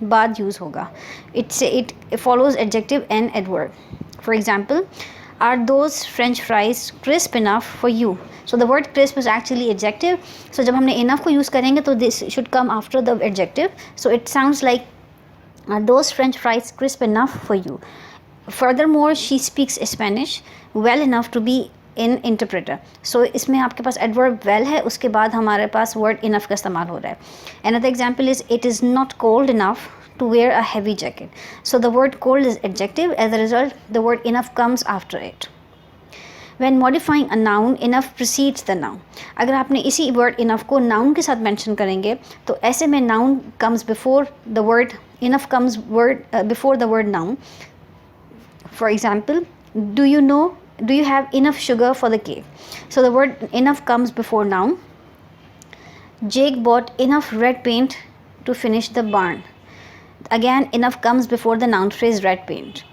बाद यूज़ होगा. It follows adjective and adverb. For example, are those French fries crisp enough for you? So the word crisp is actually adjective. So जब हमने enough को use करेंगे तो this should come after the adjective. So it sounds like are those French fries crisp enough for you? Furthermore, she speaks Spanish well enough to be an interpreter. So इसमें आपके पास adverb well है, उसके बाद हमारे पास word enough का इस्तेमाल हो रहा है. Another example is it is not cold enough to wear a heavy jacket. So the word cold is adjective. As a result, the word enough comes after it. When modifying a noun, enough precedes the noun. अगर आपने इसी word enough को noun के साथ mention करेंगे तो ऐसे में noun comes before the word enough comes before the word noun. For example, do you have enough sugar for the cake? So the word enough comes before noun. Jake bought enough red paint to finish the barn. Again, enough comes before the noun phrase red paint.